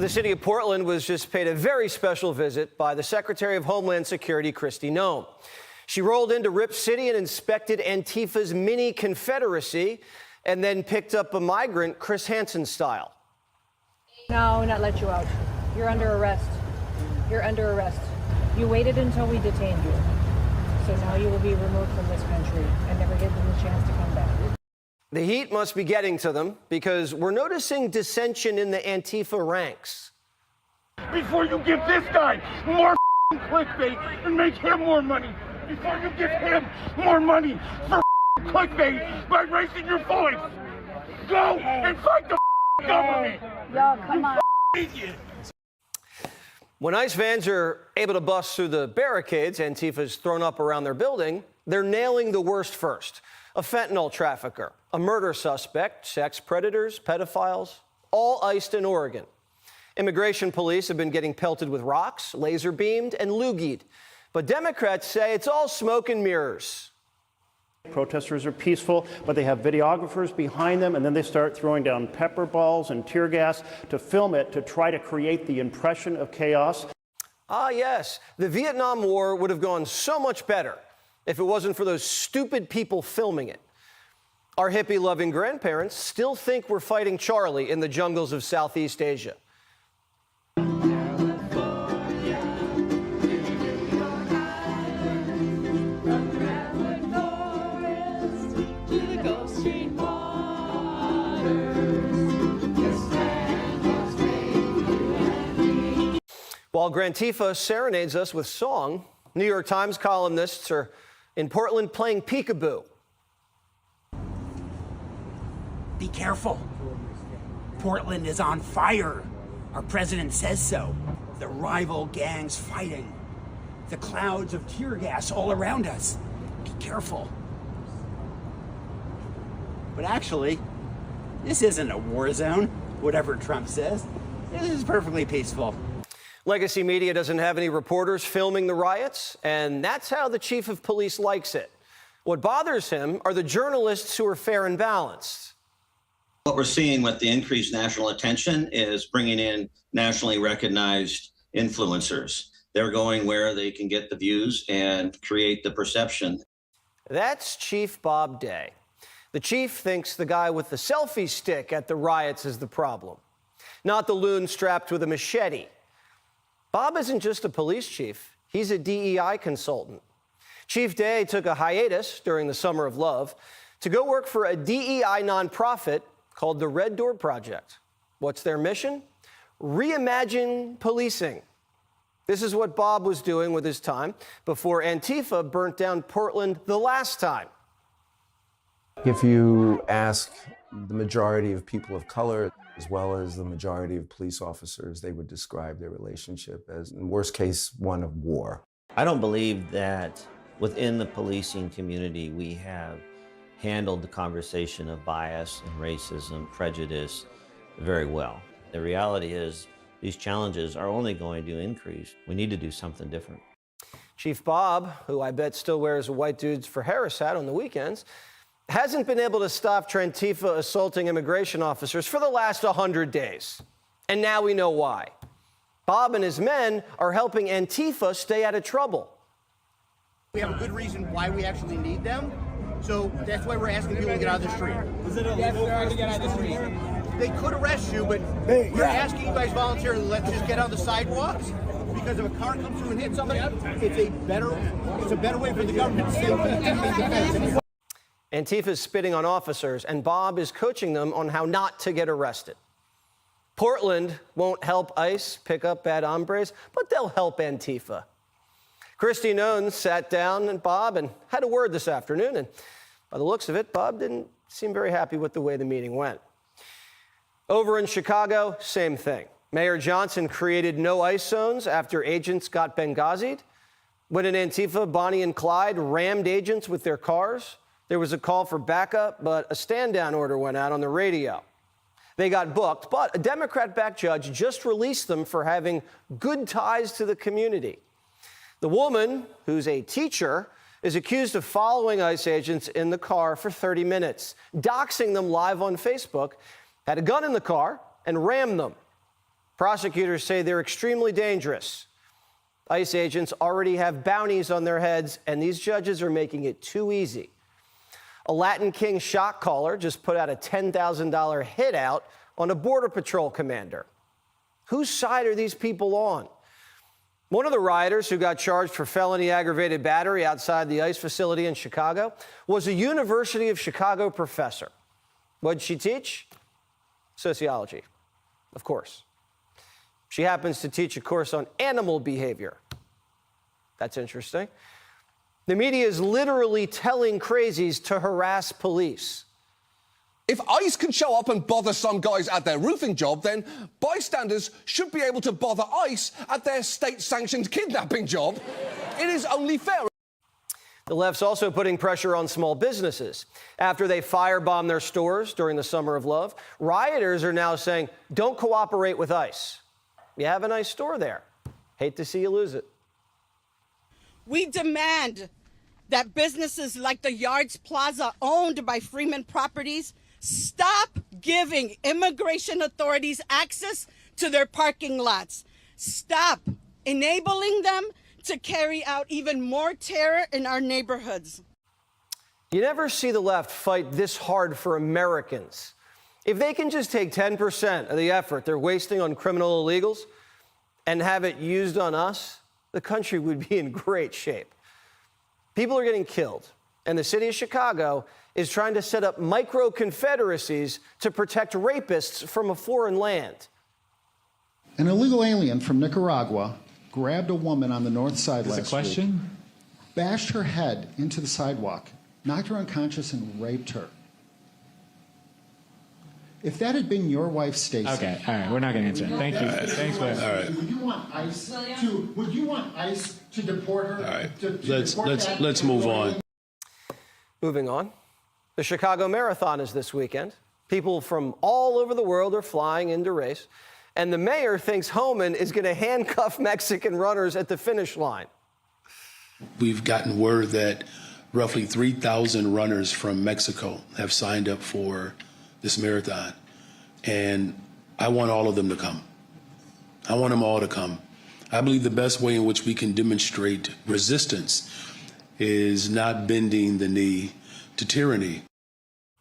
The city of Portland was just paid a very special visit by the Secretary of Homeland Security, Kristi Noem. She rolled into Rip City and inspected Antifa's mini Confederacy and then picked up a migrant Chris Hansen style. No, not let you out. You're under arrest. You're under arrest. You waited until we detained you. So now you will be removed from this country and never given the chance to come back. The heat must be getting to them because we're noticing dissension in the Antifa ranks. Before you give this guy more clickbait and make him more money, before you give him more money for clickbait by raising your voice, go and fight the government. Y'all, come on. When ICE vans are able to bust through the barricades Antifa's thrown up around their building, they're nailing the worst first. A fentanyl trafficker, a murder suspect, sex predators, pedophiles, all iced in Oregon. Immigration police have been getting pelted with rocks, laser beamed, and loogied. But Democrats say it's all smoke and mirrors. Protesters are peaceful, but they have videographers behind them, and then they start throwing down pepper balls and tear gas to film it to try to create the impression of chaos. Ah, yes, the Vietnam War would have gone so much better if it wasn't for those stupid people filming it. Our hippie-loving grandparents still think we're fighting Charlie in the jungles of Southeast Asia. While Grantifa serenades us with song, New York Times columnists are in Portland playing peekaboo. Be careful. Portland is on fire. Our president says so. The rival gangs fighting. The clouds of tear gas all around us. Be careful. But actually, this isn't a war zone, whatever Trump says. This is perfectly peaceful. Legacy Media doesn't have any reporters filming the riots, and that's how the chief of police likes it. What bothers him are the journalists who are fair and balanced. What we're seeing with the increased national attention is bringing in nationally recognized influencers. They're going where they can get the views and create the perception. That's Chief Bob Day. The chief thinks the guy with the selfie stick at the riots is the problem, not the loon strapped with a machete. Bob isn't just a police chief, he's a DEI consultant. Chief Day took a hiatus during the Summer of Love to go work for a DEI nonprofit called the Red Door Project. What's their mission? Reimagine policing. This is what Bob was doing with his time before Antifa burnt down Portland the last time. If you ask the majority of people of color, as well as the majority of police officers, they would describe their relationship as, in worst case, one of war. I don't believe that within the policing community we have handled the conversation of bias and racism, prejudice very well. The reality is these challenges are only going to increase. We need to do something different. Chief Bob, who I bet still wears a white dudes for Harris hat on the weekends, hasn't been able to stop Antifa assaulting immigration officers for the last 100 days. And now we know why. Bob and his men are helping Antifa stay out of trouble. We have a good reason why we actually need them, so that's why we're asking people to get out of the street. Is it illegal for us to get out of the street? They could arrest you, but we're asking you guys voluntarily, let's just get on the sidewalks, because if a car comes through and hits somebody, it's a better way for the government to stay defense. Antifa's spitting on officers, and Bob is coaching them on how not to get arrested. Portland won't help ICE pick up bad hombres, but they'll help Antifa. Kristi Noem sat down with Bob and had a word this afternoon, and by the looks of it, Bob didn't seem very happy with the way the meeting went. Over in Chicago, same thing. Mayor Johnson created no ICE zones after agents got Benghazi'd. When an Antifa, Bonnie and Clyde, rammed agents with their cars, there was a call for backup, but a stand-down order went out on the radio. They got booked, but a Democrat-backed judge just released them for having good ties to the community. The woman, who's a teacher, is accused of following ICE agents in the car for 30 minutes, doxing them live on Facebook, had a gun in the car, and rammed them. Prosecutors say they're extremely dangerous. ICE agents already have bounties on their heads, and these judges are making it too easy. A Latin King shot caller just put out a $10,000 hit out on a Border Patrol commander. Whose side are these people on? One of the rioters who got charged for felony aggravated battery outside the ICE facility in Chicago was a University of Chicago professor. What did she teach? Sociology, of course. She happens to teach a course on animal behavior. That's interesting. The media is literally telling crazies to harass police. If ICE can show up and bother some guys at their roofing job, then bystanders should be able to bother ICE at their state-sanctioned kidnapping job. It is only fair. The left's also putting pressure on small businesses. After they firebombed their stores during the Summer of Love, rioters are now saying, don't cooperate with ICE. You have a nice store there. Hate to see you lose it. We demand that businesses like the Yards Plaza owned by Freeman Properties stop giving immigration authorities access to their parking lots. Stop enabling them to carry out even more terror in our neighborhoods. You never see the left fight this hard for Americans. If they can just take 10% of the effort they're wasting on criminal illegals and have it used on us, the country would be in great shape. People are getting killed, and the city of Chicago is trying to set up micro-confederacies to protect rapists from a foreign land. An illegal alien from Nicaragua grabbed a woman on the north side last week, bashed her head into the sidewalk, knocked her unconscious, and raped her. If that had been your wife, Stacey. Okay, all right, we're not going to answer it. Thank you. Thanks, man. All right. Would you want ICE to deport her? All right. Let's move on. Moving on. The Chicago Marathon is this weekend. People from all over the world are flying in to race, and the mayor thinks Homan is going to handcuff Mexican runners at the finish line. We've gotten word that roughly 3,000 runners from Mexico have signed up for this marathon, and I want all of them to come. I want them all to come. I believe the best way in which we can demonstrate resistance is not bending the knee to tyranny.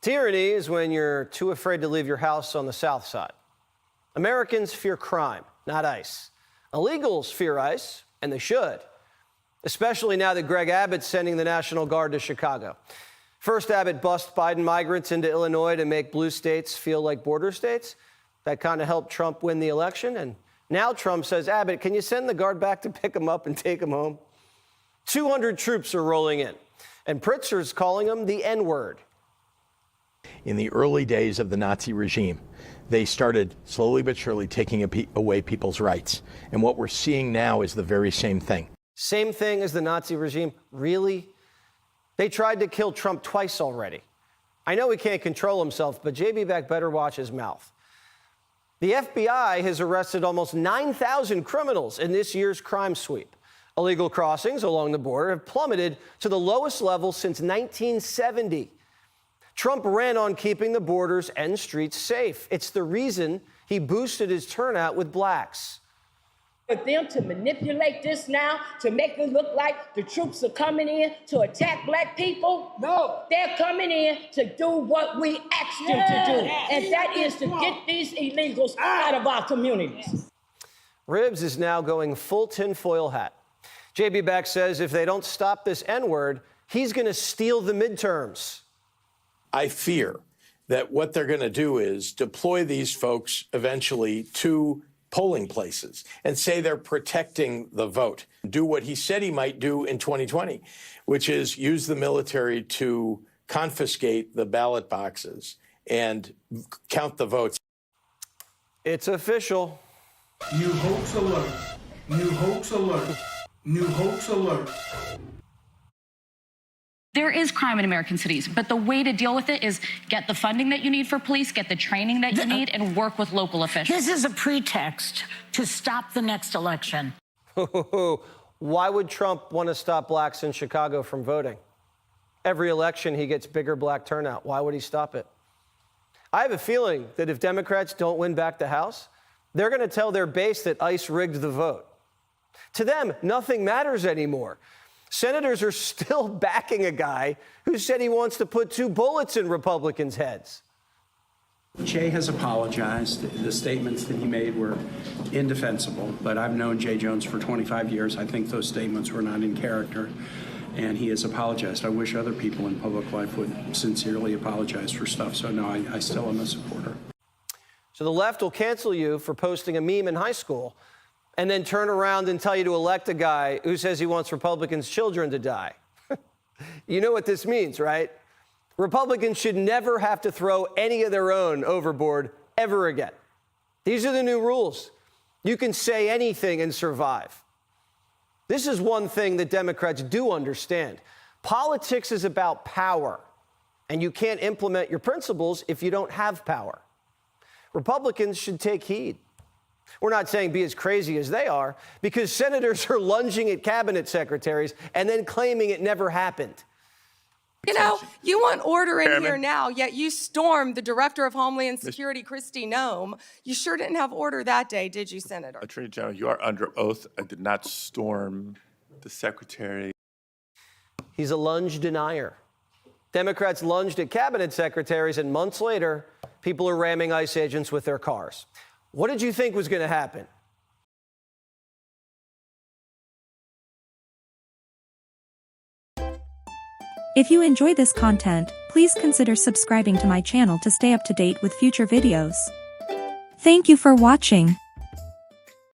Tyranny is when you're too afraid to leave your house on the south side. Americans fear crime, not ICE. Illegals fear ICE, and they should, especially now that Greg Abbott's sending the National Guard to Chicago. First, Abbott bust Biden migrants into Illinois to make blue states feel like border states. That kind of helped Trump win the election. And now Trump says, Abbott, can you send the Guard back to pick them up and take them home? 200 troops are rolling in, and Pritzker's calling them the N-word. In the early days of the Nazi regime, they started slowly but surely taking away people's rights. And what we're seeing now is the very same thing. Same thing as the Nazi regime? Really? They tried to kill Trump twice already. I know he can't control himself, but J.B. Beck better watch his mouth. The FBI has arrested almost 9,000 criminals in this year's crime sweep. Illegal crossings along the border have plummeted to the lowest level since 1970. Trump ran on keeping the borders and streets safe. It's the reason he boosted his turnout with blacks. For them to manipulate this now, to make it look like the troops are coming in to attack black people. No, they're coming in to do what we asked them to do, and that is to get these illegals out of our communities. Ribs is now going full tinfoil hat. J.B. Beck says if they don't stop this N-word, he's going to steal the midterms. I fear that what they're going to do is deploy these folks eventually to polling places and say they're protecting the vote. Do what he said he might do in 2020, which is use the military to confiscate the ballot boxes and count the votes. It's official. New hoax alert. New hoax alert. New hoax alert. There is crime in American cities, but the way to deal with it is get the funding that you need for police, get the training that you need, and work with local officials. This is a pretext to stop the next election. Why would Trump want to stop blacks in Chicago from voting? Every election, he gets bigger black turnout. Why would he stop it? I have a feeling that if Democrats don't win back the House, They're going to tell their base that ICE rigged the vote. To them, nothing matters anymore. Senators are still backing a guy who said he wants to put 2 bullets in Republicans' heads. Jay has apologized. The statements that he made were indefensible, but I've known Jay Jones for 25 years. I think those statements were not in character, and he has apologized. I wish other people in public life would sincerely apologize for stuff. So, no, I still am a supporter. So the left will cancel you for posting a meme in high school and then turn around and tell you to elect a guy who says he wants Republicans' children to die. You know what this means, right? Republicans should never have to throw any of their own overboard ever again. These are the new rules. You can say anything and survive. This is one thing that Democrats do understand. Politics is about power, and you can't implement your principles if you don't have power. Republicans should take heed. We're not saying be as crazy as they are, because senators are lunging at cabinet secretaries and then claiming it never happened. You know, you want order in here now, yet you stormed the Director of Homeland Security, Kristi Noem. You sure didn't have order that day, did you, Senator? Attorney General, you are under oath. I did not storm the secretary. He's a lunge denier. Democrats lunged at cabinet secretaries, and months later, people are ramming ICE agents with their cars. What did you think was going to happen? If you enjoy this content, please consider subscribing to my channel to stay up to date with future videos. Thank you for watching.